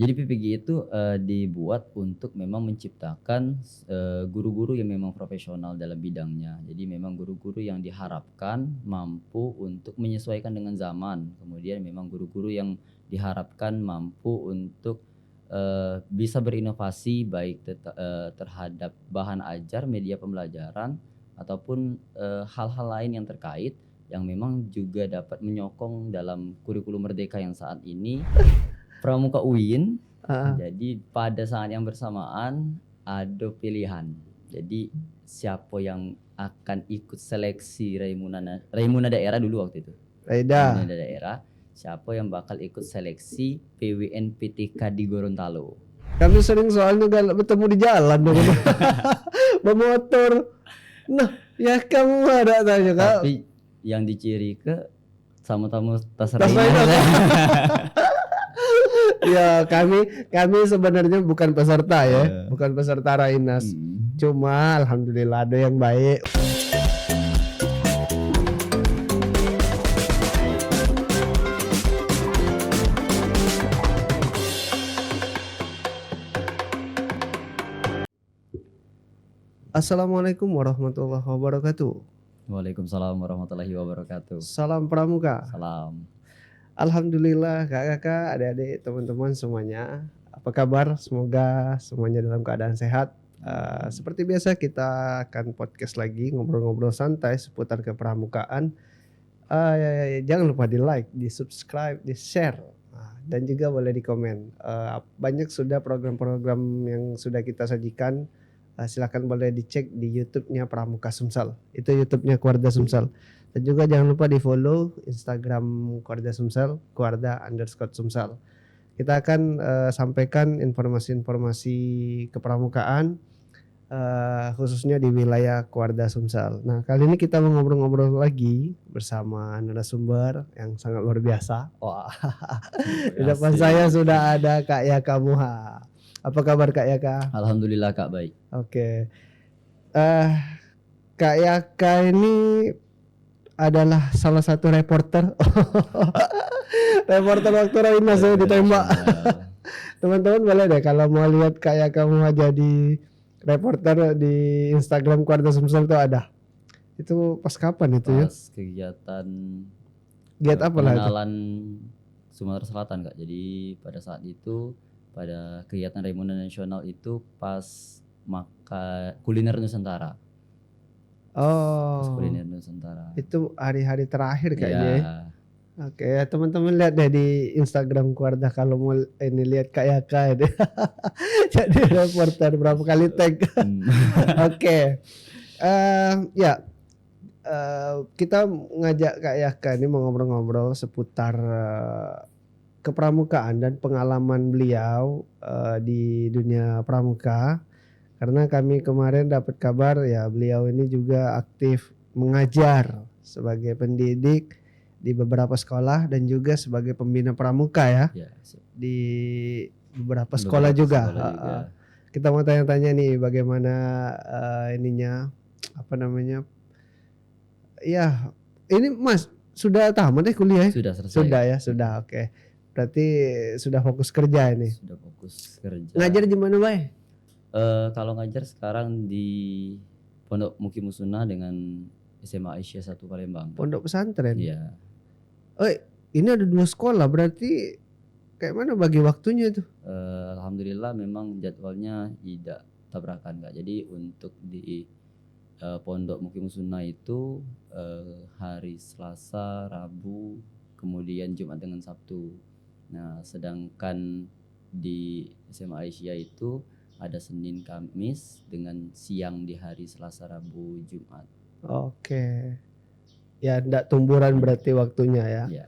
Jadi PPG itu dibuat untuk memang menciptakan guru-guru yang memang profesional dalam bidangnya. Jadi memang guru-guru yang diharapkan mampu untuk menyesuaikan dengan zaman. Kemudian memang guru-guru yang diharapkan mampu untuk bisa berinovasi baik terhadap bahan ajar, media pembelajaran ataupun hal-hal lain yang terkait yang memang juga dapat menyokong dalam kurikulum merdeka yang saat ini Pramuka UIN. Jadi pada saat yang bersamaan ada pilihan. Jadi siapa yang akan ikut seleksi Raimuna daerah dulu waktu itu. Raimuna daerah. Siapa yang bakal ikut seleksi PWN-PTK di Gorontalo. Kami sering soalnya bertemu di jalan dong. Bermotor. Nah, ya kamu ada tanya Kak. Tapi yang diciri ke sama-sama tas Ya kami sebenarnya bukan peserta ya, bukan peserta Rainas. Cuma alhamdulillah ada yang baik. Assalamualaikum warahmatullahi wabarakatuh. Waalaikumsalam warahmatullahi wabarakatuh. Salam Pramuka. Salam. Alhamdulillah kakak-kakak, adik-adik, teman-teman semuanya. Apa kabar? Semoga semuanya dalam keadaan sehat. Seperti biasa kita akan podcast lagi, ngobrol-ngobrol santai seputar kepramukaan. Jangan lupa di like, di subscribe, di share, dan juga boleh di komen. Banyak sudah program-program yang sudah kita sajikan. Silakan boleh dicek di YouTube-nya Pramuka Sumsel. Itu YouTube-nya Keluarga Sumsel. Dan juga jangan lupa di follow Instagram Keluarga Sumsel, Keluarga_Sumsel. Kita akan sampaikan informasi-informasi kepramukaan khususnya di wilayah Keluarga Sumsel. Nah, kali ini kita mau ngobrol-ngobrol lagi bersama narasumber yang sangat luar biasa. Wah, di depan saya sudah ada Kak Yaka Muha. Apa kabar Kak Yaka? Alhamdulillah Kak, baik. Oke. Kak Yaka ini adalah salah satu reporter. Reporter waktu Rainas saya ditembak. Teman-teman boleh deh kalau mau lihat Kak Yaka mau jadi reporter di Instagram Keluarga Sumsel tuh ada. Itu pas kapan itu ya? Pas kegiatan apa lah itu? pengenalan Sumatera Selatan Kak. Jadi pada saat itu pada kegiatan Raimuna Nasional itu pas kuliner Nusantara. Pas kuliner Nusantara. Itu hari-hari terakhir kayaknya. Ya. Oke, teman-teman lihat deh di Instagram Keluarga kalau mau ini lihat Kak Yaka ini. Jadi reporter berapa kali tag. Oke. Kita ngajak Kak Yaka ini mau ngobrol-ngobrol seputar kepramukaan dan pengalaman beliau di dunia pramuka. Karena kami kemarin dapat kabar ya beliau ini juga aktif mengajar sebagai pendidik di beberapa sekolah dan juga sebagai pembina pramuka ya. Di beberapa sekolah juga. Kita mau tanya-tanya nih bagaimana Ya, ini Mas sudah tamat kuliah? Sudah selesai. Sudah ya, sudah. Oke. Berarti sudah fokus kerja ini. Sudah fokus kerja. Ngajar di mana, Bay? Kalau ngajar sekarang di Pondok Mukimusuna dengan SMA Aisyah 1 Palembang. Pondok pesantren. Iya. Ini ada 2 sekolah, berarti kayak mana bagi waktunya tuh? Alhamdulillah memang jadwalnya tidak tabrakan Kak. Jadi untuk di Pondok Mukimusuna itu hari Selasa, Rabu, kemudian Jumat dengan Sabtu. Nah, sedangkan di SMA Aisyah itu ada Senin, Kamis dengan siang di hari Selasa, Rabu, Jumat. Oke. Ya, enggak tumburan berarti waktunya ya. Ya.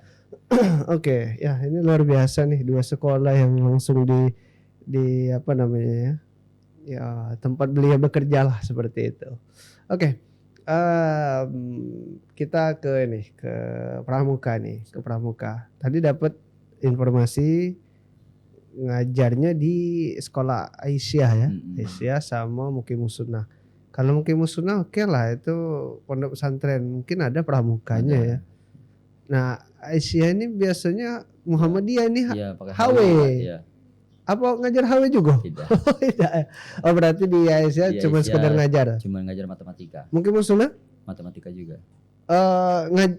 Oke, ya ini luar biasa nih 2 sekolah yang langsung di apa namanya ya. Ya, tempat beliau bekerja lah seperti itu. Oke. Kita ke pramuka nih, ke pramuka. Tadi dapat informasi ngajarnya di sekolah Aisyah ya. Aisyah sama Mukimusuna. Kalau Mukimusuna oke lah itu pondok pesantren, mungkin ada pramukanya ya. Nah, Aisyah ini biasanya Muhammadiyah nih Iya, pakai HW. Iya. Apa ngajar HW juga? Tidak. Oh, tidak ya. Oh, berarti di Aisyah Di cuma Aisyah sekedar ngajar. Cuma ngajar matematika. Mungkin maksudnya Matematika juga.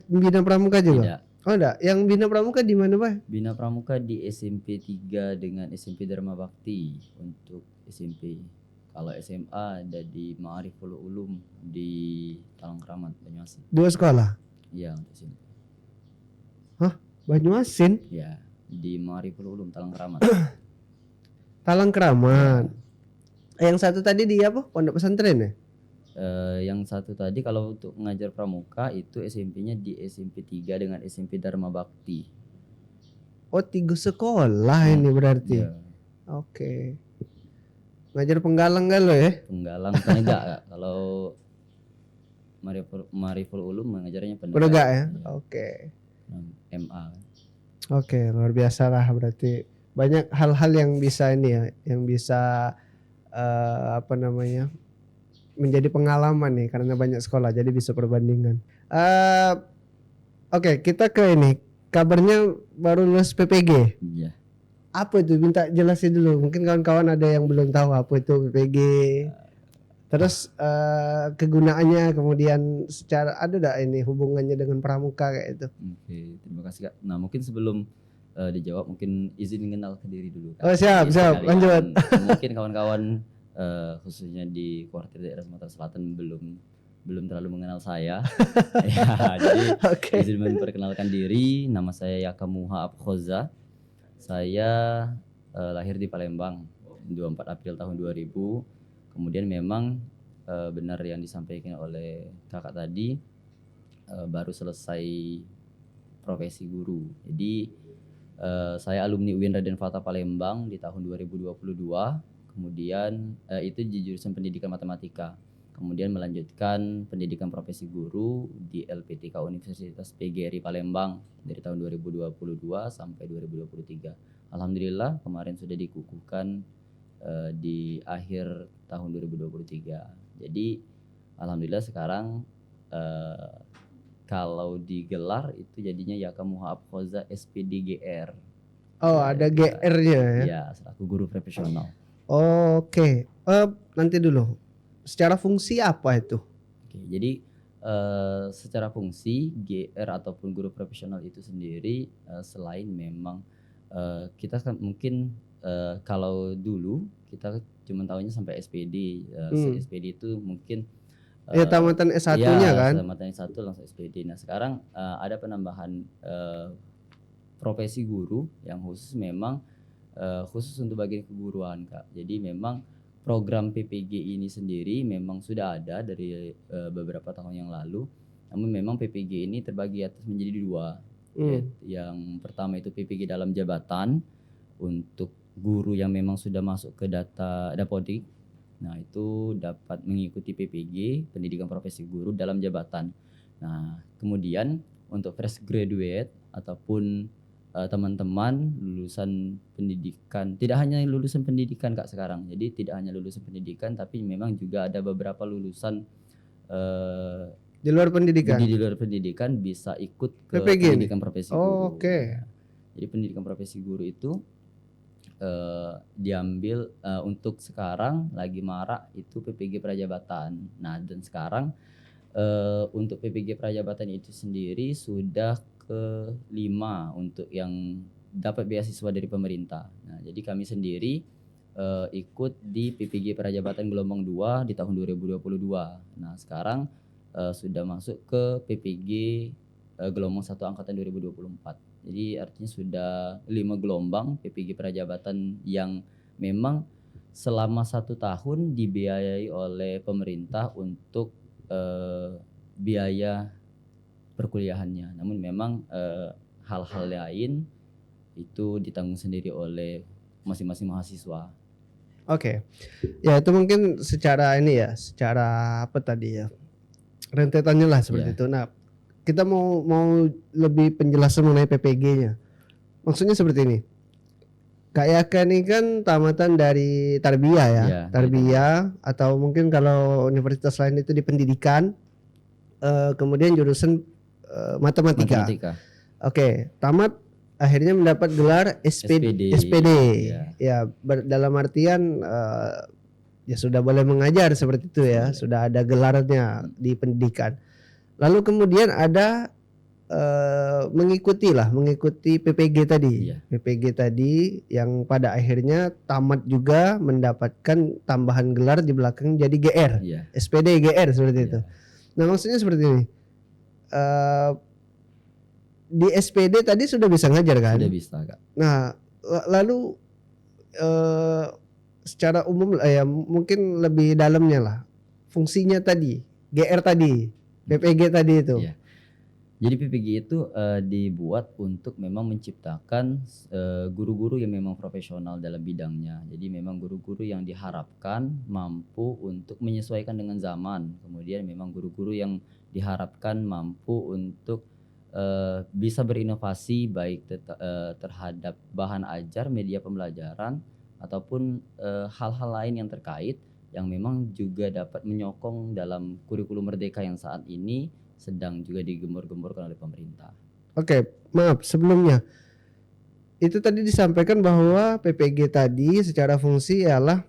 Bina Pramuka juga? Tidak. Oh, enggak. Yang Bina Pramuka di mana, Pak? Bina Pramuka di SMP 3 dengan SMP Dharma Bakti untuk SMP. Kalau SMA ada di Ma'ariful Ulum di Talangkramat, Banyuasin. 2 sekolah. Iya, untuk SMP. Banyuasin, Ya, di Ma'ariful Ulum Talangkramat. Talangkramat. Yang satu tadi di apa? Pondok pesantren ya? Yang satu tadi kalau untuk mengajar pramuka itu SMP-nya di SMP 3 dengan SMP Dharma Bakti. Oh, 3 sekolah ini berarti. Ya, Oke. Ngajar penggalang gak lo ya? penggalang penegak Kak. Kalau Mariful Ulum mengajarnya Penegak ya? Iya, Oke. MA. Oke, luar biasa lah berarti. Banyak hal-hal yang bisa ini ya, yang bisa apa namanya? Menjadi pengalaman nih karena banyak sekolah jadi bisa perbandingan. Oke, kita ke ini. Kabarnya baru lulus PPG. Iya. Apa itu? Minta jelasin dulu. Mungkin kawan-kawan ada yang belum tahu apa itu PPG. Terus kegunaannya, kemudian secara ada enggak ini hubungannya dengan pramuka kayak itu? Oke, terima kasih Kak. Nah, mungkin sebelum dijawab mungkin izin mengenal ke diri dulu Kak. Oh, siap, Jadi siap. sekalian, Lanjut. Mungkin kawan-kawan khususnya di kuartir daerah Sumatera Selatan belum terlalu mengenal saya. Ya, jadi Oke. izin memperkenalkan diri, nama saya Yakamuha Abkhoza. Saya lahir di Palembang 24 April tahun 2000. Kemudian memang benar yang disampaikan oleh kakak tadi, baru selesai profesi guru. Jadi saya alumni UIN Raden Fata Palembang di tahun 2022. Kemudian itu di jurusan pendidikan matematika. Kemudian melanjutkan pendidikan profesi guru di LPTK Universitas PGRI Palembang dari tahun 2022 sampai 2023. Alhamdulillah kemarin sudah dikukuhkan di akhir tahun 2023. Jadi alhamdulillah sekarang kalau digelar itu jadinya Yakamuha Abkhoza SPDGR. Oh, ada GR-nya ya. Ya, selaku guru profesional. Oke. Nanti dulu. Secara fungsi apa itu? Oke, jadi secara fungsi GR ataupun guru profesional itu sendiri selain memang kita kan mungkin kalau dulu kita cuma tahunya sampai SPD. SPD itu mungkin Ya tamatan S1-nya kan? Tamatan S1 langsung SPD. Nah, sekarang ada penambahan profesi guru yang khusus memang khusus untuk bagian keguruan Kak. Jadi memang program PPG ini sendiri memang sudah ada dari beberapa tahun yang lalu. Namun memang PPG ini terbagi atas menjadi 2. Yang pertama itu PPG dalam jabatan untuk guru yang memang sudah masuk ke data Dapodik. Nah, itu dapat mengikuti PPG, pendidikan profesi guru dalam jabatan. Nah, kemudian untuk fresh graduate ataupun teman-teman lulusan pendidikan, tidak hanya lulusan pendidikan Kak sekarang. Jadi tidak hanya lulusan pendidikan tapi memang juga ada beberapa lulusan Di luar pendidikan. di luar pendidikan bisa ikut ke PPG pendidikan profesi guru. Oke. Jadi pendidikan profesi guru itu diambil untuk sekarang lagi marak itu PPG Prajabatan. Nah, dan sekarang untuk PPG Prajabatan itu sendiri sudah ke-5 untuk yang dapat beasiswa dari pemerintah. Nah, jadi kami sendiri ikut di PPG Prajabatan gelombang 2 di tahun 2022. Nah, sekarang sudah masuk ke PPG gelombang 1 angkatan 2024. Jadi artinya sudah 5 gelombang PPG Prajabatan yang memang selama 1 tahun dibiayai oleh pemerintah untuk biaya perkuliahannya. Namun memang hal-hal lain itu ditanggung sendiri oleh masing-masing mahasiswa. Oke. Ya itu mungkin secara ini ya, secara apa tadi ya, rentetannya lah seperti itu. Nah, kita mau lebih penjelasan mengenai PPG-nya. Maksudnya seperti ini. Kak Yaka ini kan tamatan dari Tarbiyah ya, Tarbiyah atau mungkin kalau universitas lain itu di pendidikan, kemudian jurusan matematika. Oke, tamat akhirnya mendapat gelar SPD. SPD. Ya, Ya, dalam artian ya sudah boleh mengajar seperti itu ya, boleh. sudah ada gelarnya di pendidikan. Lalu kemudian ada mengikuti PPG tadi. Iya, PPG tadi yang pada akhirnya tamat juga mendapatkan tambahan gelar di belakang jadi GR. iya, SPD GR seperti itu. iya. Nah, maksudnya seperti ini. Eh, di SPD tadi sudah bisa ngajar kan? Sudah bisa, Kak. Nah, lalu eh, secara umum ya mungkin lebih dalamnya lah. Fungsinya tadi, GR tadi, PPG tadi itu. Iya. Jadi PPG itu dibuat untuk memang menciptakan guru-guru yang memang profesional dalam bidangnya. Jadi memang guru-guru yang diharapkan mampu untuk menyesuaikan dengan zaman. Kemudian memang guru-guru yang diharapkan mampu untuk bisa berinovasi baik terhadap bahan ajar, media pembelajaran ataupun hal-hal lain yang terkait yang memang juga dapat menyokong dalam kurikulum merdeka yang saat ini sedang juga digembor-gemborkan oleh pemerintah. Oke, maaf sebelumnya. Itu tadi disampaikan bahwa PPG tadi secara fungsi ialah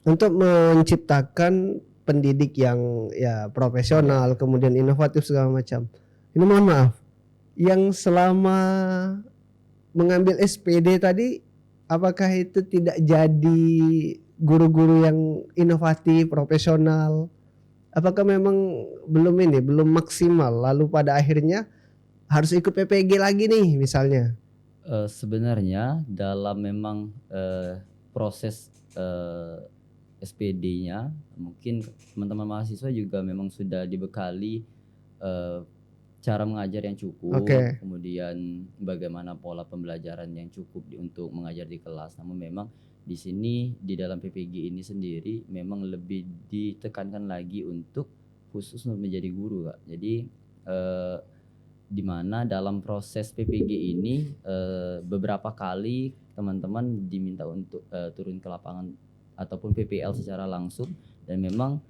untuk menciptakan pendidik yang ya profesional, kemudian inovatif segala macam. Ini mohon maaf, yang selama mengambil SPD tadi, apakah itu tidak jadi guru-guru yang inovatif, profesional? Apakah memang belum maksimal, lalu pada akhirnya harus ikut PPG lagi nih misalnya? Sebenarnya dalam memang proses SPD-nya mungkin teman-teman mahasiswa juga memang sudah dibekali cara mengajar yang cukup, Oke. kemudian bagaimana pola pembelajaran yang cukup untuk mengajar di kelas. Namun memang di sini di dalam PPG ini sendiri memang lebih ditekankan lagi untuk khusus untuk menjadi guru, Kak. Jadi di mana dalam proses PPG ini beberapa kali teman-teman diminta untuk turun ke lapangan ataupun PPL secara langsung, dan memang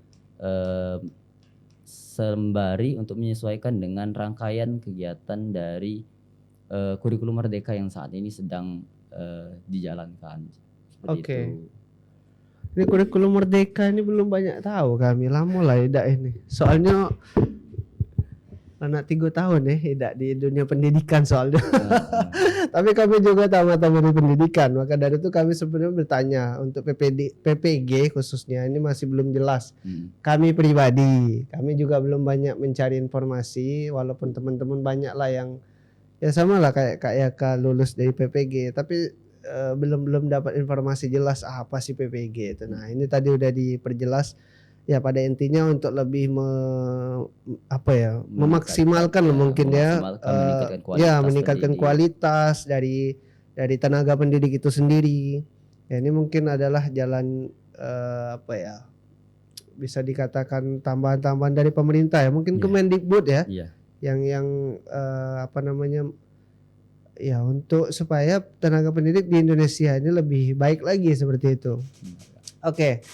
sembari untuk menyesuaikan dengan rangkaian kegiatan dari kurikulum merdeka yang saat ini sedang dijalankan. Seperti Oke. itu. Ini kurikulum merdeka ini belum banyak tahu kami, lama lah Ida ini. Soalnya anak 3 tahun ya Ida di dunia pendidikan soalnya. Tapi kami juga tamat-tamat di pendidikan, maka dari itu kami sebenarnya bertanya untuk PPG khususnya ini masih belum jelas. Kami pribadi, kami juga belum banyak mencari informasi, walaupun teman-teman banyak lah yang ya sama lah kayak Yaka lulus dari PPG, tapi belum dapat informasi jelas apa sih PPG itu. Nah, ini tadi udah diperjelas ya, pada intinya untuk lebih memaksimalkan ya, mungkin ya, meningkatkan kualitas ya meningkatkan pendidik. kualitas dari tenaga pendidik itu sendiri. Ya, ini mungkin adalah jalan bisa dikatakan tambahan-tambahan dari pemerintah ya, mungkin Kemendikbud ya. Iya. Yang ya untuk supaya tenaga pendidik di Indonesia ini lebih baik lagi seperti itu. Oke.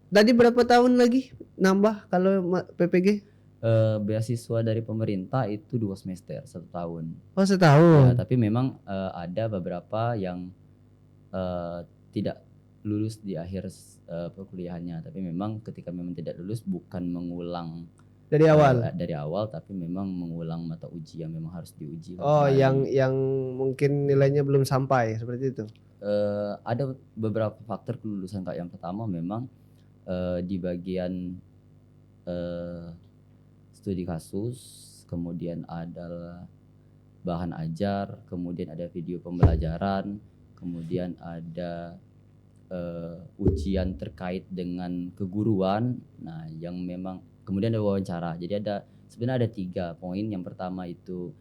Tadi berapa tahun lagi nambah kalau PPG? Beasiswa dari pemerintah itu 2 semester, 1 tahun. Oh, setahun. Ya, tapi memang ada beberapa yang tidak lulus di akhir perkuliahannya, tapi memang ketika memang tidak lulus bukan mengulang dari awal. Dari awal, tapi memang mengulang mata uji yang memang harus diuji. Oh, yang mungkin nilainya belum sampai seperti itu. Ada beberapa faktor kelulusan, Kak. Yang pertama memang di bagian studi kasus, kemudian ada bahan ajar, kemudian ada video pembelajaran, kemudian ada ujian terkait dengan keguruan. Nah, yang memang kemudian ada wawancara. Jadi sebenarnya ada 3 poin. Yang pertama itu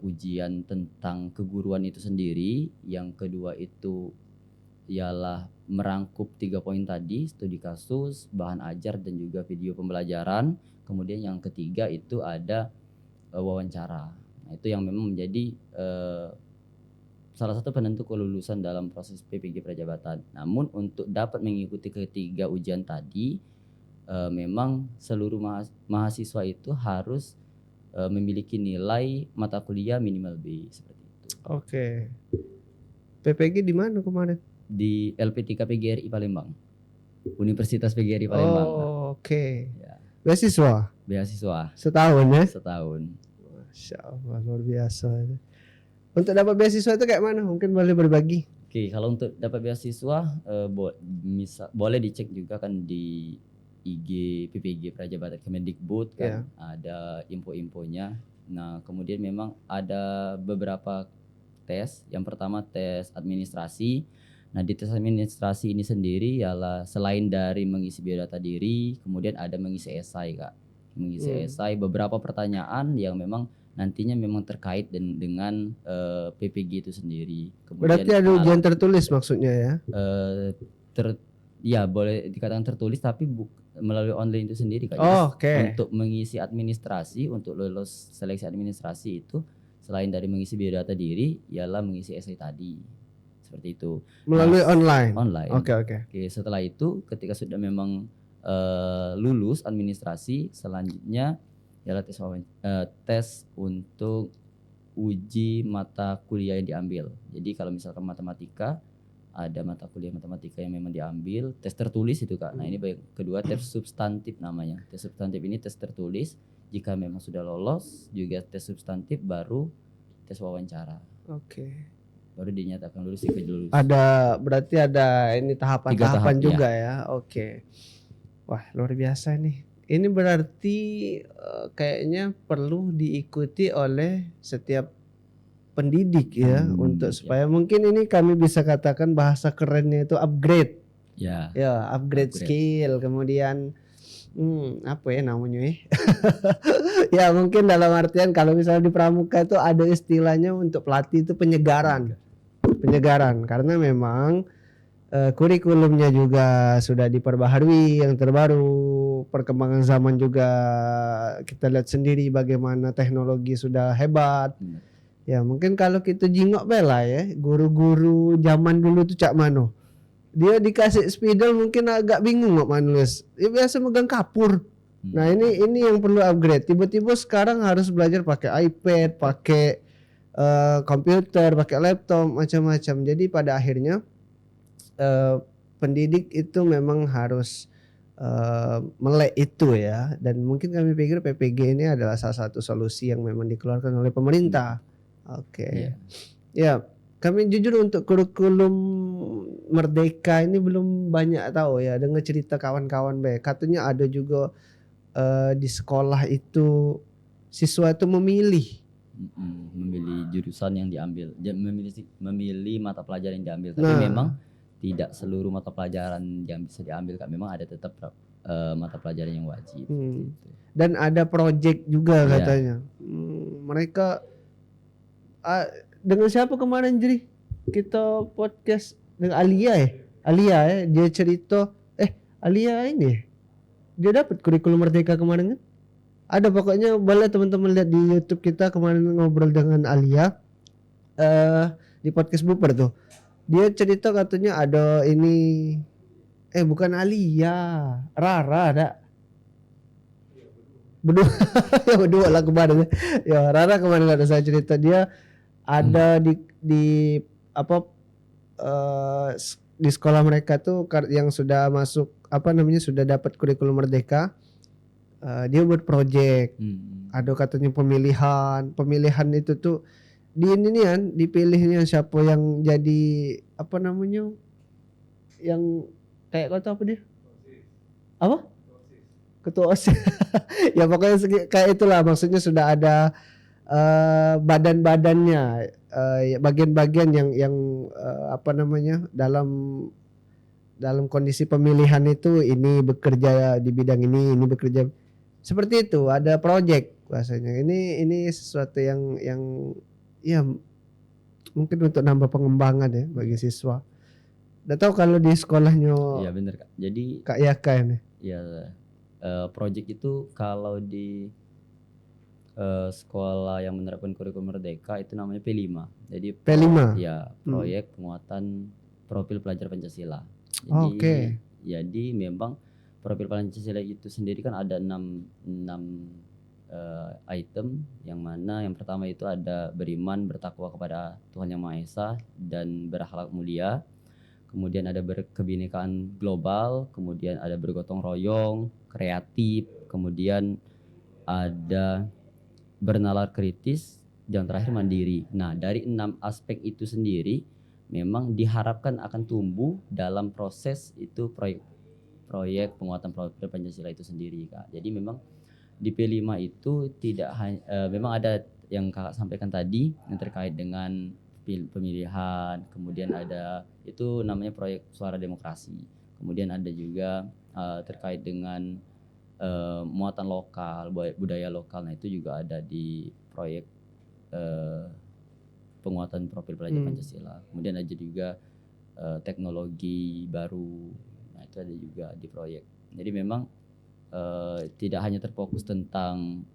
ujian tentang keguruan itu sendiri. Yang kedua itu ialah merangkup 3 poin tadi, studi kasus, bahan ajar, dan juga video pembelajaran. Kemudian yang ketiga itu ada wawancara. Nah, itu yang memang menjadi salah satu penentu kelulusan dalam proses PPG Prajabatan. Namun untuk dapat mengikuti ketiga ujian tadi, memang seluruh mahasiswa itu harus memiliki nilai mata kuliah minimal B seperti itu. Oke. PPG di mana kemarin? Di LP3 PGRI Palembang. Universitas PGRI Palembang. Oh, oke. Ya, Beasiswa beasiswa setahun ya? setahun. Masya Allah, luar biasa. Untuk dapat beasiswa itu kayak mana? Mungkin boleh berbagi. Oke, kalau untuk dapat beasiswa boleh dicek juga kan di IG PPG Prajabatan Kemendikbud kan, ada info-infonya. Nah, kemudian memang ada beberapa tes. Yang pertama tes administrasi. Nah, di tes administrasi ini sendiri ialah selain dari mengisi biodata diri, kemudian ada mengisi esai, Kak. Mengisi esai beberapa pertanyaan yang memang nantinya memang terkait dengan PPG itu sendiri. Kemudian Berarti ada ujian tertulis maksudnya ya? Ya boleh dikatakan tertulis tapi melalui online itu sendiri, Kak. Oke. Untuk mengisi administrasi, untuk lolos seleksi administrasi itu selain dari mengisi biodata diri ialah mengisi esai tadi. Seperti itu. Melalui online. Online. Oke. Oke, setelah itu ketika sudah memang lulus administrasi, selanjutnya ialah tes untuk uji mata kuliah yang diambil. Jadi kalau misalkan matematika, ada mata kuliah matematika yang memang diambil, tes tertulis itu, Kak. Nah, ini kedua tes substantif namanya. Tes substantif ini tes tertulis, jika memang sudah lolos juga tes substantif, baru tes wawancara. Oke. Baru dinyatakan lulus jika lulus. Berarti ada ini tahapan-tahapan juga ya. Oke. Wah, luar biasa nih. Ini berarti kayaknya perlu diikuti oleh setiap pendidik ya, untuk supaya mungkin ini kami bisa katakan bahasa kerennya itu upgrade. Ya, upgrade skill, kemudian apa ya namanya ya mungkin dalam artian kalau misalnya di pramuka itu ada istilahnya untuk pelatih itu penyegaran karena memang kurikulumnya juga sudah diperbaharui yang terbaru, perkembangan zaman juga kita lihat sendiri bagaimana teknologi sudah hebat. Ya mungkin kalau kita jingok bela ya, guru-guru zaman dulu tuh cak mano, dia dikasih spidol mungkin agak bingung kok manulis, dia biasa megang kapur. Nah ini yang perlu upgrade. Tiba-tiba sekarang harus belajar pakai iPad, pakai komputer, pakai laptop, macam-macam. Jadi pada akhirnya pendidik itu memang harus melek itu ya. Dan mungkin kami pikir PPG ini adalah salah satu solusi yang memang dikeluarkan oleh pemerintah. Oke. Ya, kami jujur untuk kurikulum Merdeka ini belum banyak tahu ya. Dengar cerita kawan-kawan baik. Katanya ada juga di sekolah itu siswa itu memilih jurusan yang diambil, memilih mata pelajaran yang diambil. Tapi memang tidak seluruh mata pelajaran yang bisa diambil, Kak. Memang ada tetap mata pelajaran yang wajib. Dan ada project juga katanya. Mereka dengan siapa kemarin jadi kita podcast dengan Alia ya, dia cerita Alia ini dia dapat kurikulum Merdeka kemarin kan, ada pokoknya boleh teman-teman lihat di YouTube kita kemarin ngobrol dengan Alia di podcast Buper tuh, dia cerita katanya ada ini bukan Alia, Rara ada berdua lah kemarin ya. Rara kemarin ada saya cerita dia ada di di sekolah mereka tuh yang sudah masuk sudah dapat kurikulum Merdeka, dia buat project. Ada katanya pemilihan itu tuh dipilihnya siapa yang jadi yang kayak kata apa dia ketua OSIS ya pokoknya kayak itulah, maksudnya sudah ada badan-badannya, bagian-bagian yang dalam kondisi pemilihan itu, ini bekerja di bidang ini bekerja seperti itu, ada project bahasanya. Ini sesuatu yang ya mungkin untuk nambah pengembangan ya bagi siswa. Udah tahu kalau di sekolahnya. Iya benar, Kak. Jadi Kak Yaka ini. Ya project itu kalau di sekolah yang menerapkan kurikulum Merdeka itu namanya P5. Jadi P5. Ya, proyek penguatan profil pelajar Pancasila. Jadi memang profil Pancasila itu sendiri kan ada 6 item, yang mana yang pertama itu ada beriman, bertakwa kepada Tuhan Yang Maha Esa dan berakhlak mulia. Kemudian ada berkebinekaan global, kemudian ada bergotong royong, kreatif, kemudian ada bernalar kritis, yang terakhir mandiri. Nah, dari 6 aspek itu sendiri memang diharapkan akan tumbuh dalam proses itu proyek penguatan profil Pancasila itu sendiri, Kak. Jadi memang di P5 itu tidak hanya memang ada yang Kakak sampaikan tadi yang terkait dengan pemilihan, kemudian ada itu namanya proyek suara demokrasi. Kemudian ada juga terkait dengan muatan lokal, budaya lokal. Nah, itu juga ada di proyek penguatan profil pelajar Pancasila. Kemudian ada juga teknologi baru. Nah, itu ada juga di proyek. Jadi memang tidak hanya terfokus tentang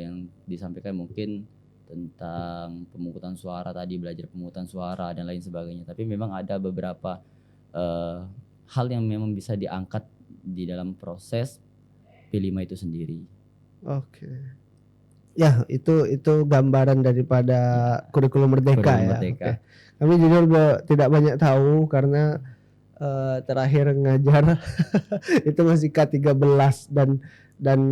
yang disampaikan mungkin tentang pemungutan suara tadi, belajar pemungutan suara dan lain sebagainya, tapi memang ada beberapa hal yang memang bisa diangkat di dalam proses P5 itu sendiri. Oke. Ya, itu gambaran daripada kurikulum merdeka Kurikulum ya. Merdeka. Oke. Kami jujur tidak banyak tahu karena terakhir ngajar itu masih K13 dan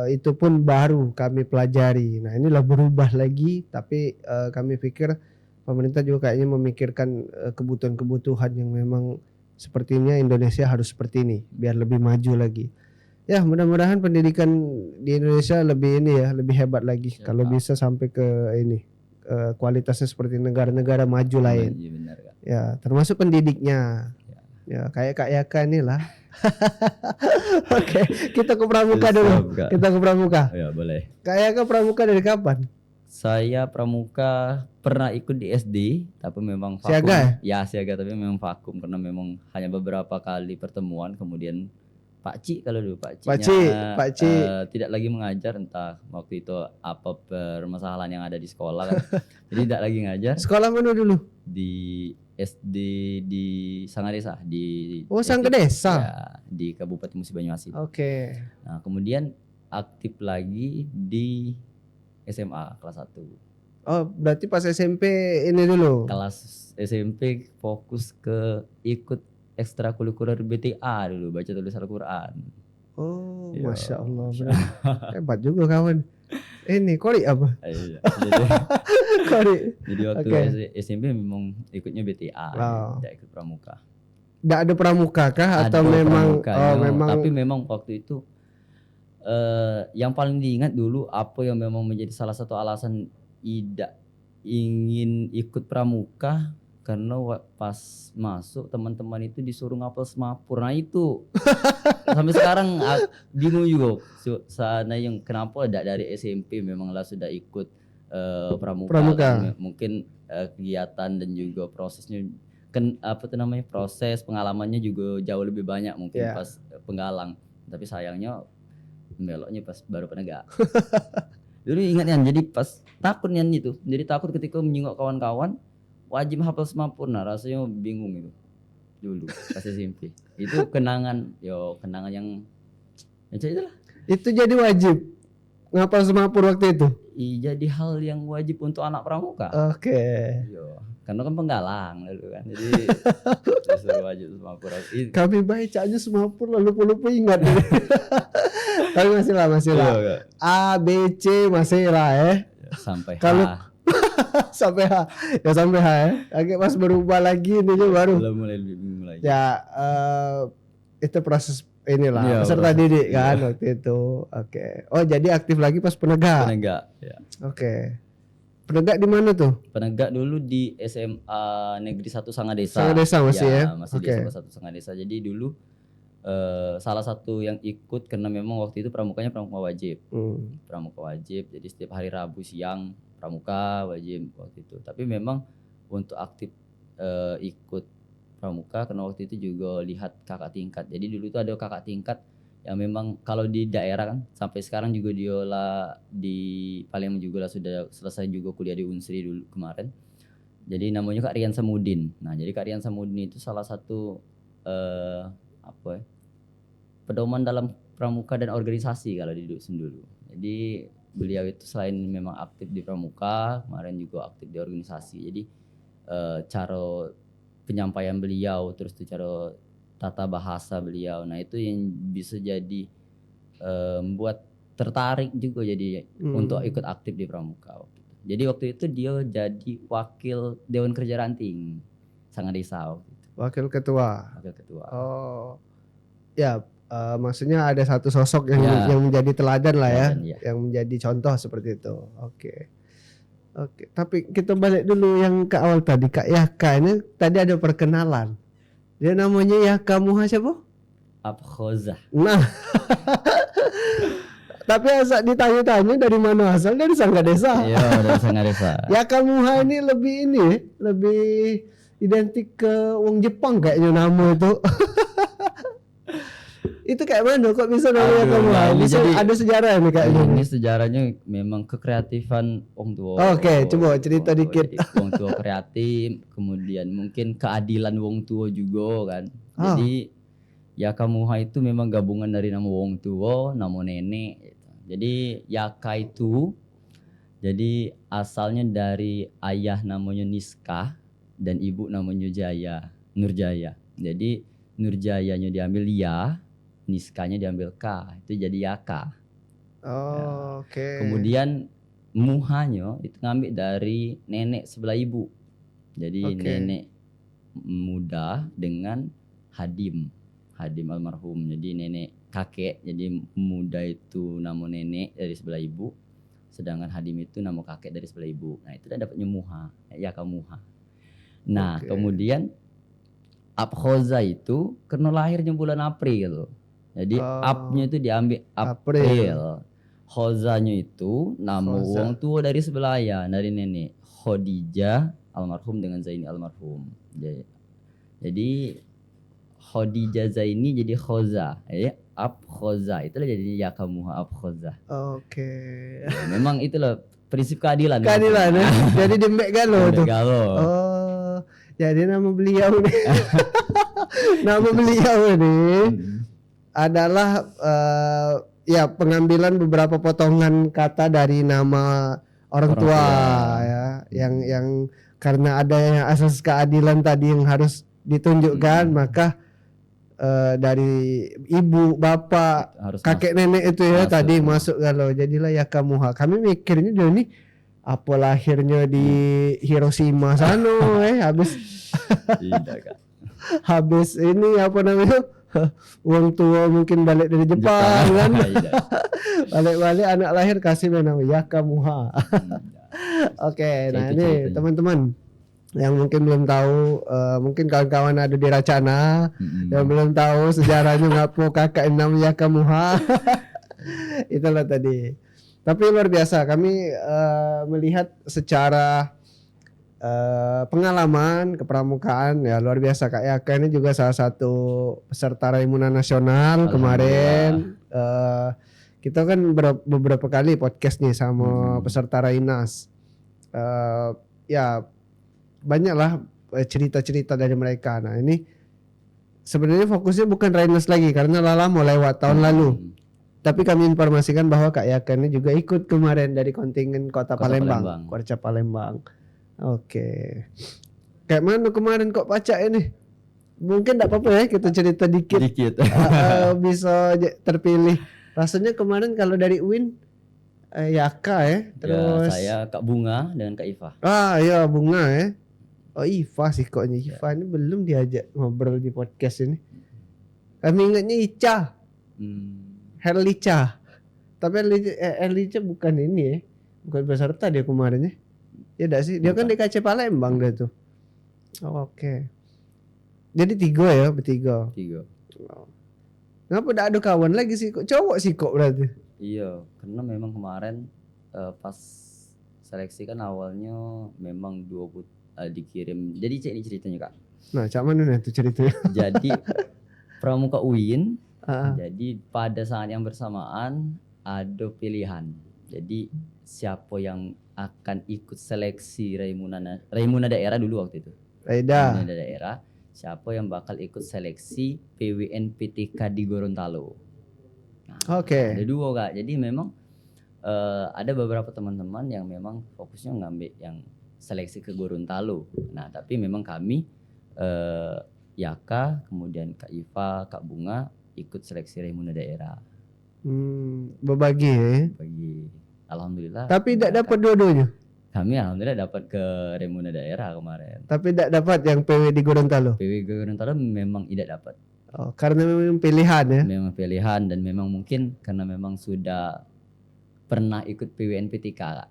itu pun baru kami pelajari. Nah, inilah berubah lagi, tapi kami pikir pemerintah juga kayaknya memikirkan kebutuhan-kebutuhan yang memang sepertinya Indonesia harus seperti ini biar lebih maju lagi. Ya, mudah-mudahan pendidikan di Indonesia lebih lebih hebat lagi. Siap, kalau Kak. bisa sampai ke kualitasnya seperti negara-negara maju lain. Iya, benar, Kak. Ya, termasuk pendidiknya. Ya, kayak Kak Yaka inilah. Oke, kita ke pramuka dulu. Siap, Kak. Kita ke pramuka. Ya, boleh. Kak Yaka pramuka dari kapan? Saya pramuka pernah ikut di SD, tapi memang vakum. Siaga Ya, siaga, tapi memang vakum karena memang hanya beberapa kali pertemuan. Kemudian Pak Ci kalau dulu Pak Ci tidak lagi mengajar, entah waktu itu apa permasalahan yang ada di sekolah kan. Jadi tidak lagi ngajar. Sekolah mana dulu? Di SD di Sangadesa di Sangadesa. Ya, di Kabupaten Musi Banyuasin. Oke. Nah, kemudian aktif lagi di SMA kelas 1. Oh, berarti pas SMP ini dulu. Kelas SMP fokus ke ikut ekstrakurikuler BTA dulu, baca tulis Al-Qur'an. Oh, Yo, Masya Allah. Hebat juga kawan. Ini Kori apa? Iya. Kori. Jadi waktu SMP memang ikutnya BTA, tidak ikut pramuka. Tidak ada pramuka kah atau memang? Memang. Tapi memang waktu itu yang paling diingat dulu apa yang memang menjadi salah satu alasan tidak ingin ikut pramuka, karena pas masuk teman-teman itu disuruh ngapal semapur. Nah itu sampai sekarang bingung juga sana yang kenapa tidak dari SMP memanglah sudah ikut pramuka. Mungkin kegiatan dan juga prosesnya proses pengalamannya juga jauh lebih banyak mungkin pas penggalang, tapi sayangnya beloknya pas baru penegak. Dulu ingat kan, jadi pas takut Nian itu, jadi takut ketika menyingok kawan-kawan wajib hafal sempurna, rasanya bingung itu dulu pas SMP. Itu kenangan yang itulah. Itu jadi wajib ngapal semapur waktu itu. Jadi hal yang wajib untuk anak pramuka. Oke. Karena kan penggalang dulu kan, jadi disuruh wajib semapur. Kami baca aja semapur lupa ingat. Tapi masih lah. A, B, C masih lah sampai kalau H. sampai H. Ya sampai H ya. Oke, pas berubah lagi ini baru. Mulai. Ya itu proses inilah peserta didik kan waktu itu. Oke. Oh, jadi aktif lagi pas penegak. Ya. Oke. Penegak di mana tuh? Penegak dulu di SMA Negeri 1 Sangadesa. Sangadesa masih ya? Masih di SMA 1 Sangadesa. Jadi dulu salah satu yang ikut karena memang waktu itu pramukanya pramuka wajib. Pramuka wajib. Jadi setiap hari Rabu siang pramuka wajib waktu itu. Tapi memang untuk aktif ikut pramuka karena waktu itu juga lihat kakak tingkat. Jadi dulu itu ada kakak tingkat yang memang kalau di daerah kan sampai sekarang juga diolah di Palembang juga lah, sudah selesai juga kuliah di Unsri dulu kemarin. Jadi namanya Kak Rian Samudin. Nah, jadi Kak Rian Samudin itu salah satu pedoman dalam pramuka dan organisasi kalau di Dusun dulu. Jadi beliau itu selain memang aktif di pramuka, kemarin juga aktif di organisasi. Jadi cara penyampaian beliau, terus tuh cara tata bahasa beliau, nah itu yang bisa jadi membuat tertarik juga jadi untuk ikut aktif di pramuka waktu itu. Jadi waktu itu dia jadi wakil Dewan Kerja Ranting Sangga Desa waktu itu. Wakil ketua. Wakil ketua. Oh, ya, maksudnya ada satu sosok yang Ya. yang menjadi teladan lah ya, Teladan, ya. yang menjadi contoh seperti itu. Oke. Tapi kita balik dulu yang ke awal tadi, Kak Yaka ini tadi ada perkenalan. Dia namanya Yaka Muha siapa? Abkhozah. Nah, tapi asal ditanya-tanya dari mana asal, dari Sangga Desa. Iya, dari Sangga Desa. Yaka Muha ini lebih identik ke wong Jepang kayaknya nama itu. Itu kayak mana kok bisa namanya Yaka Aduh, Muha? nah ini Bisa jadi- ada sejarah ini kayaknya. Ini sejarahnya memang kekreatifan wong tua. Oke, coba cerita Wong tua. dikit. Jadi, wong tua kreatif, kemudian mungkin keadilan wong tua juga kan. Ah. Jadi Yaka Muha itu memang gabungan dari nama wong tua, nama nenek gitu. Jadi Yaka itu jadi asalnya dari ayah namanya Niska dan ibu namanya Nurjaya. Jadi Nurjayanya diambil Ya, Niskanya diambil K, itu jadi Yaka. Oh, oke. Kemudian Muhanya itu ngambil dari nenek sebelah ibu. Jadi Oke. nenek muda dengan Hadim almarhum. Jadi nenek kakek, jadi muda itu nama nenek dari sebelah ibu, sedangkan Hadim itu nama kakek dari sebelah ibu. Nah itu udah dapatnya Muha, Yaka Muha. Nah Oke. kemudian Abkhoza itu karena lahirnya bulan April. Jadi Oh. Abnya itu diambil April. April. Khozanya itu nama Khoza. wong tua dari sebelah ayah, dari nenek Khadijah almarhum dengan Zaini almarhum. Jadi Khadijah Zaini jadi Khoza, ya Abkhoza, itulah jadi Yaka Muha Abkhoza. Oke. Ya, memang itulah prinsip keadilan. Keadilan ya. Jadi dembek galo tuh. Galo. Oh, jadi nama beliau nih. Nama beliau ini adalah ya pengambilan beberapa potongan kata dari nama orang Orang tua tua. ya, yang karena adanya asas keadilan tadi yang harus ditunjukkan, maka dari ibu, bapak, Harus kakek nenek itu ya Masuk. tadi masuk galau, jadilah Yaka Muha. Kami mikirnya dia ini apa lahirnya di Hiroshima sana habis Tidak kan. habis ini apa namanya uang tua mungkin balik dari Jepang kan, Tidak. balik-balik anak lahir kasih nama Yaka Muha. Oke, nah Itu ini ceritanya. teman-teman yang mungkin belum tahu, mungkin kawan-kawan ada di Racana yang belum tahu sejarahnya ngapo kakak enam Yaka Muha. Itulah tadi. Tapi luar biasa kami melihat secara pengalaman kepramukaan ya luar biasa. Kak Yaka ini juga salah satu peserta Raimuna Nasional kemarin. Kita kan beberapa kali podcast nih sama peserta Rainas. Ya banyaklah cerita-cerita dari mereka. Nah ini sebenarnya fokusnya bukan Rainas lagi karena Lala mau lewat tahun lalu. Tapi kami informasikan bahwa Kak Yaka ini juga ikut kemarin dari kontingen Kota Palembang. Korca Palembang. Oke. Kayak mana kemarin kok pacak ini? Mungkin enggak apa-apa ya kita cerita dikit. Bisa terpilih. Rasanya kemarin kalau dari UIN Yaka ya. Terus saya Kak Bunga dengan Kak Iva. Ah iya Bunga ya. Oh Iva sih koknya. Iva ini belum diajak ngobrol di podcast ini. Kami ingatnya Ica. Herlica. Tapi Herlica bukan ini ya. Bukan peserta dia kemarin ya. Ya enggak sih? Dia kan di KC Palembang dia tuh. Oh, oke. Jadi bertiga. Kenapa enggak ada kawan lagi sih? Kok cowok sih kok berarti? Iya, karena memang kemarin pas seleksi kan awalnya memang dikirim. Jadi cek ini ceritanya Kak. Nah, cak mana nih tuh ceritanya? Jadi pramuka UIN. Jadi pada saat yang bersamaan ada pilihan. Jadi siapa yang akan ikut seleksi Raimuna daerah dulu waktu itu. Raida. Raimuna daerah. siapa yang bakal ikut seleksi PWNPTK di Gorontalo. Nah, Oke. ada 2 Kak. Jadi memang ada beberapa teman-teman yang memang fokusnya ngambil yang seleksi ke Gorontalo. Nah, tapi memang kami Yaka, kemudian Kak Iva, Kak Bunga ikut seleksi Raimuna daerah. Berbagi ya. Bagi alhamdulillah. Tapi tidak dapat dua-duanya. Kami alhamdulillah dapat ke Raimuna daerah kemarin. Tapi tidak dapat yang PW di Gorontalo. PW Gorontalo memang tidak dapat. Oh, karena memang pilihan ya. Memang pilihan dan memang mungkin karena memang sudah pernah ikut PWNPTK Kak.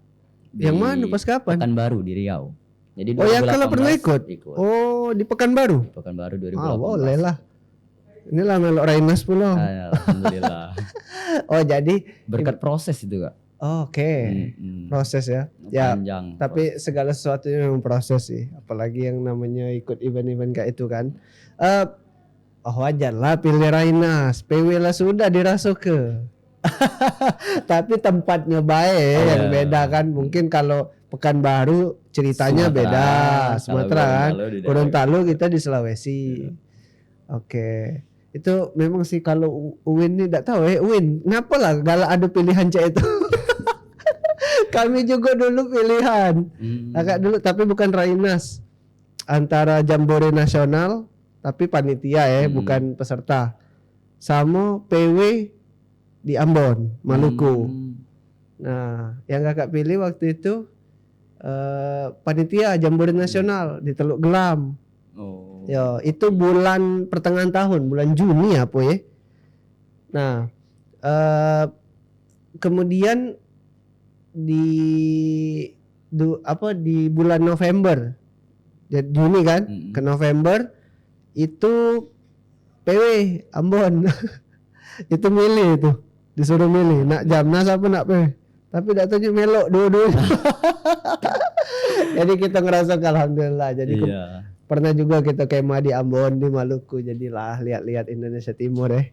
Yang mana pas kapan? Pekanbaru di Riau. Jadi Oh ya, kalau 2018 pernah ikut. Oh, di Pekanbaru. Pekanbaru Ah, 2018. boleh lah. Inilah melok Rainas pula. Alhamdulillah. Oh, jadi Berkat proses itu Kak. oke. Proses ya. Ya, Panjang. tapi segala sesuatunya memang proses sih. Apalagi yang namanya ikut event-event kayak itu kan. Wajar lah pilih Rainas. PW lah sudah dirasuke. Tapi tempatnya baik yang beda kan. Mungkin kalau Pekanbaru ceritanya beda. Sumatera kan. Gorontalo kita di Sulawesi. Oke. Itu memang sih kalau Uwin ini enggak tahu Uwin, kenapa lah galak ada pilihan cek itu. Kami juga dulu pilihan. Agak dulu tapi bukan Rainas. Antara Jambore Nasional tapi panitia bukan peserta. Sama PW di Ambon, Maluku. Nah, yang kakak pilih waktu itu panitia Jambore Nasional di Teluk Gelam. Oh. Ya, itu bulan pertengahan tahun, bulan Juni apa ya. Nah, kemudian di bulan November, jadi Juni kan, ke November itu PW Ambon. Itu milih itu, disuruh milih nak Jamnas apa nak PW. Tapi tidak tunjuk melok dua-duanya. Jadi kita ngerasa alhamdulillah. Jadi pernah juga kita kemah di Ambon di Maluku, jadilah lihat-lihat Indonesia Timur ya.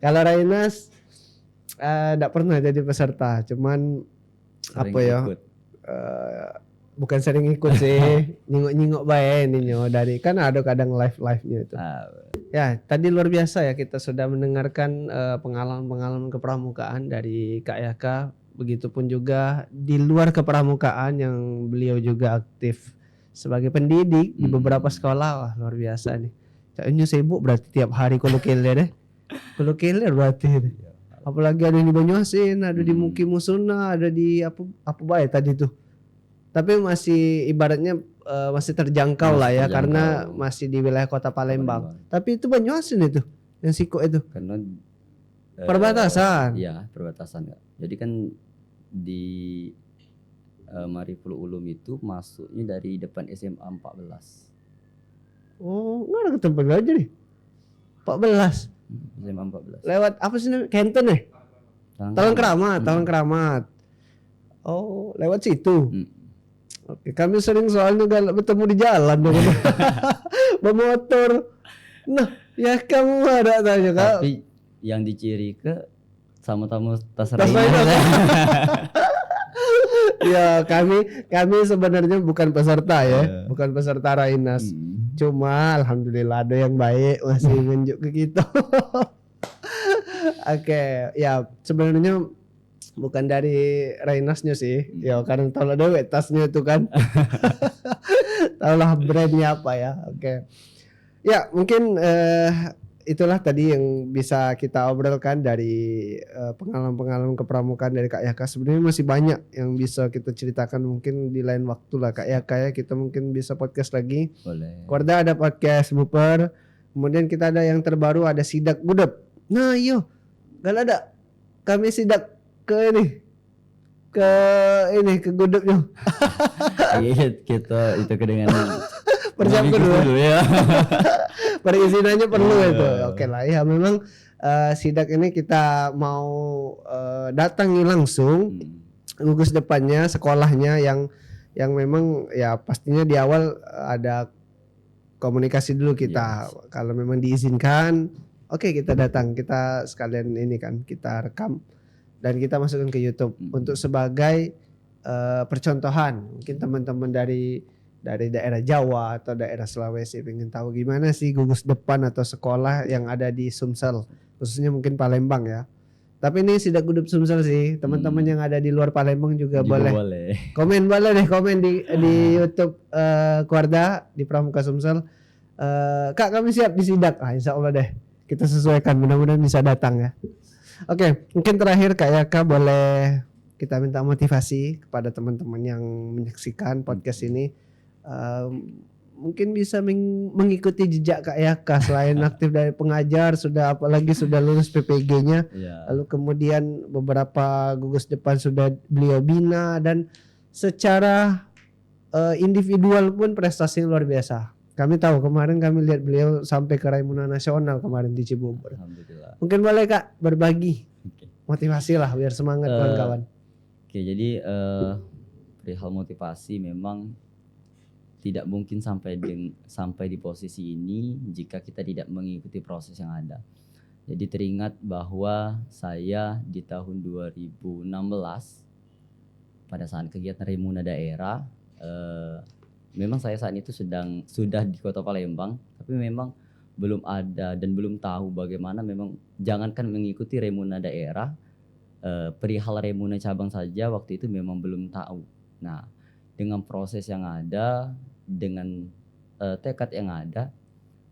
Kalau Rainas enggak pernah jadi peserta, cuman sering apa ya? Bukan sering ikut sih, nyingok-nyingok bae ninyo dari kan ada kadang live-nya itu. Ya, tadi luar biasa ya kita sudah mendengarkan pengalaman-pengalaman kepramukaan dari Kak Yaka, begitupun juga di luar kepramukaan yang beliau juga aktif sebagai pendidik di beberapa sekolah. Wah, luar biasa nih. Kayaknya sibuk berarti tiap hari kalau keler deh. Kalau keler berarti. Apalagi ada di Banyuasin, ada di Mukim Musuna, ada di apa baik tadi tuh. Tapi masih ibaratnya masih terjangkau lah ya, karena masih di wilayah Kota Palembang. Tapi itu Banyuasin itu, yang Siko itu. Karena perbatasan. Iya, perbatasan Kak. Jadi kan di Mariful Ulum itu masuknya dari depan SMA 14. Oh, enggak ada tempat aja nih. 14. SMA 14. Lewat apa sih namanya? Kenten ya? Talang Keramat. Oh, lewat situ. Oke, kami sering soalnya galak bertemu di jalan dong. Bermotor. Nah, ya kamu ada tanya Kak. Tapi yang diciri ke sama-sama tas Rainas. Ya, kami sebenarnya bukan peserta ya, bukan peserta Rainas. Cuma alhamdulillah ada yang baik masih nunjuk ke kita. Oke, ya sebenarnya bukan dari Rainasnya sih. Ya karena tahu ada tasnya itu kan. Tahulah brandnya apa ya. Oke. Ya, mungkin itulah tadi yang bisa kita obrolkan dari pengalaman-pengalaman kepramukaan dari Kak Yaka. Sebenarnya masih banyak yang bisa kita ceritakan mungkin di lain waktu lah Kak Yaka ya. Kita mungkin bisa podcast lagi. Boleh. Korda ada podcast Buper. Kemudian kita ada yang terbaru ada Sidak Gudep. Nah iyo, gak ada. Kami sidak ke Gudepnya. Iya kita itu kedengaran. Persiap kedua. Ya. Perizinannya perlu itu. Oke lah ya memang sidak ini kita mau datangi langsung gugus depannya sekolahnya yang memang ya pastinya di awal ada komunikasi dulu kita. Kalau memang diizinkan, oke kita datang, kita sekalian ini kan kita rekam dan kita masukkan ke YouTube untuk sebagai percontohan. Mungkin teman-teman dari dari daerah Jawa atau daerah Sulawesi pengen tahu gimana sih gugus depan atau sekolah yang ada di Sumsel, khususnya mungkin Palembang ya. Tapi ini Sidak Gudup Sumsel sih, teman-teman yang ada di luar Palembang juga Juga boleh boleh. boleh deh komen di YouTube Keluarga di Pramuka Sumsel. Kak kami siap di Sidak, insya Allah deh kita sesuaikan, mudah-mudahan bisa datang ya. Oke, mungkin terakhir Kak Yaka boleh kita minta motivasi kepada teman-teman yang menyaksikan podcast ini. Mungkin bisa mengikuti jejak Kak Yaka, selain aktif dari pengajar, apalagi sudah lulus PPG-nya, lalu kemudian beberapa gugus depan sudah beliau bina, dan secara individual pun prestasi luar biasa. Kami tahu kemarin kami lihat beliau sampai ke Raimuna Nasional kemarin di Cibubur. Alhamdulillah. Mungkin boleh Kak berbagi Oke. motivasi lah biar semangat kawan-kawan. Oke, jadi perihal motivasi memang tidak mungkin sampai di posisi ini jika kita tidak mengikuti proses yang ada. Jadi teringat bahwa saya di tahun 2016 pada saat kegiatan Raimuna daerah, memang saya saat itu sudah di Kota Palembang, tapi memang belum ada dan belum tahu bagaimana, memang jangankan mengikuti Raimuna daerah, perihal Raimuna cabang saja waktu itu memang belum tahu. Nah, dengan proses yang ada, dengan tekad yang ada,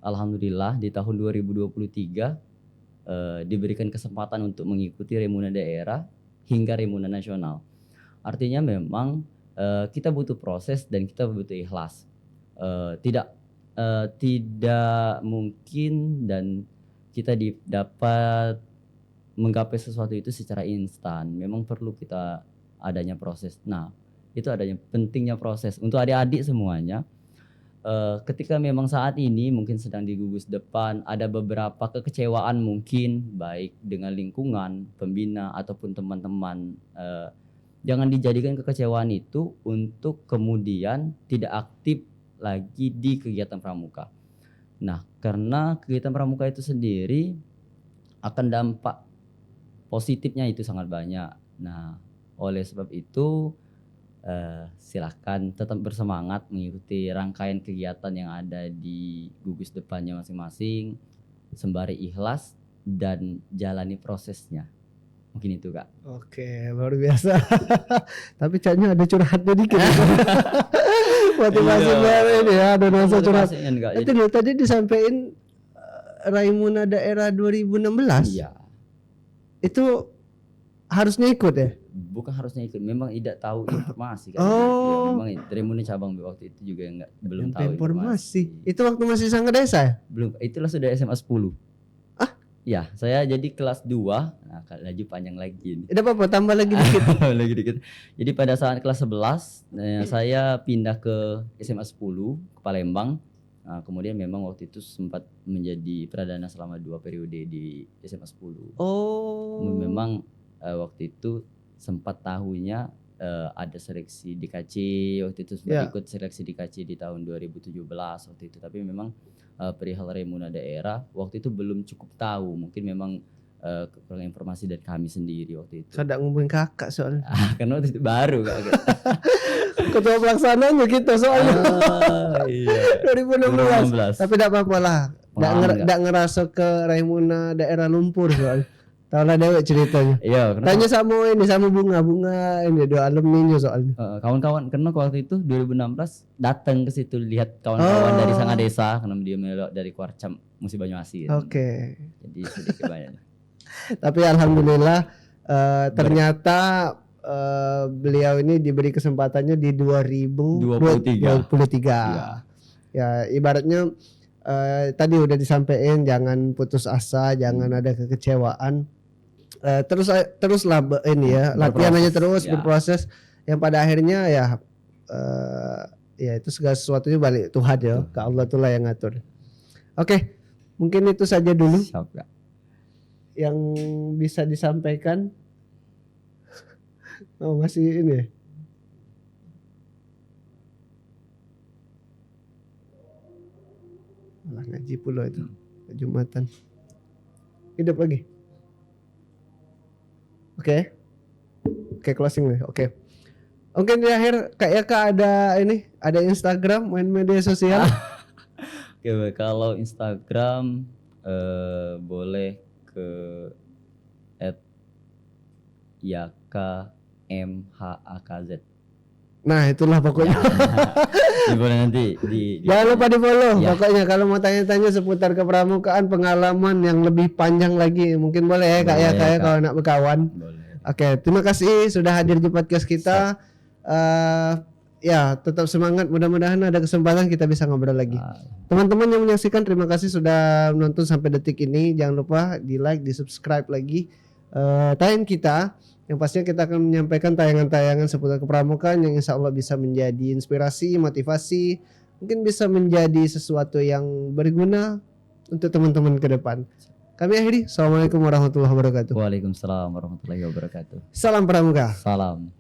alhamdulillah di tahun 2023 diberikan kesempatan untuk mengikuti Raimuna daerah hingga Raimuna nasional. Artinya memang kita butuh proses dan kita butuh ikhlas. Tidak mungkin dan kita dapat menggapai sesuatu itu secara instan. Memang perlu kita adanya proses. Nah, itu adanya pentingnya proses untuk adik-adik semuanya. Ketika memang saat ini mungkin sedang di gugus depan, ada beberapa kekecewaan mungkin baik dengan lingkungan, pembina ataupun teman-teman. Jangan dijadikan kekecewaan itu untuk kemudian tidak aktif lagi di kegiatan pramuka. Nah, karena kegiatan pramuka itu sendiri akan dampak positifnya itu sangat banyak. Nah, oleh sebab itu silahkan tetap bersemangat mengikuti rangkaian kegiatan yang ada di gugus depannya masing-masing, sembari ikhlas dan jalani prosesnya. Mungkin itu Kak. Oke, luar biasa. Tapi Caknya ada curhatnya dikit. Motivasi banget ini ya, ada nuansa curhat. Itu loh tadi disampaikan Raimuna daerah 2016. Iya. Itu harusnya ikut ya? Bukan harusnya ikut, memang tidak tahu informasi kan. Oh. Ya, memang Raimuna cabang waktu itu juga belum tahu informasi. Itu waktu masih Sangga Desa ya? Belum, itulah sudah SMA 10. Ya, saya jadi kelas 2. Nah, laju panjang lagi ini. Tidak apa-apa, tambah lagi dikit. Lagi dikit. Jadi pada saat kelas 11, saya pindah ke SMA 10 ke Palembang. Nah, kemudian memang waktu itu sempat menjadi pradana selama 2 periode di SMA 10. Oh. Memang waktu itu sempat tahunya ada seleksi di KC, waktu itu sempat ikut seleksi di KC di tahun 2017 waktu itu. Tapi memang perihal Raimuna daerah waktu itu belum cukup tahu, mungkin memang kekurangan informasi dari kami sendiri waktu itu. Saya ngomongin kakak soalnya. Karena waktu itu baru Kak. Ketua pelaksananya kita soalnya. Iya. 2016. Tapi tidak apa-apa lah. Tidak ngerasa ke Raimuna daerah lumpur soalnya. Tahu lah dewek ceritanya. Iya. Tanya sama bunga ini dua alumninya soalnya. Kawan-kawan karena waktu itu 2016 datang ke situ lihat kawan-kawan dari Sangga Desa karena dia melok dari Kuarcam Musi Banyuasin. Oke. Jadi sedikit banyak. Tapi alhamdulillah ternyata beliau ini diberi kesempatannya di 2023. Ya ibaratnya tadi udah disampaikan, jangan putus asa, jangan ada kekecewaan. Teruslah ini ya, latihan aja terus, berproses, yang pada akhirnya ya itu segala sesuatunya balik Tuhan ya, ke Allah itulah yang ngatur. Oke, mungkin itu saja dulu yang bisa disampaikan. Masih ini malah ngaji pula itu Jumatan. Hidup lagi. Oke, closing nih. Oke. Mungkin di akhir kayak Kak ada Instagram, main media sosial. Oke, kalau Instagram boleh ke @YAKMHAKZ. Nah, itulah pokoknya. Ini boleh nanti Jangan lupa di-follow. Ya. Pokoknya kalau mau tanya-tanya seputar kepramukaan, pengalaman yang lebih panjang lagi, mungkin boleh ya Kak ya, Boleh, kayak Kak. kalau nak berkawan. Boleh. Oke, terima kasih sudah hadir di podcast kita. Ya, tetap semangat. Mudah-mudahan ada kesempatan kita bisa ngobrol lagi. Teman-teman yang menyaksikan, terima kasih sudah menonton sampai detik ini. Jangan lupa di like, di subscribe lagi tayangan kita. Yang pastinya kita akan menyampaikan tayangan-tayangan seputar kepramukaan yang insya Allah bisa menjadi inspirasi, motivasi, mungkin bisa menjadi sesuatu yang berguna untuk teman-teman ke depan. Kami akhiri. Assalamualaikum warahmatullahi wabarakatuh. Waalaikumsalam warahmatullahi wabarakatuh. Salam pramuka. Salam.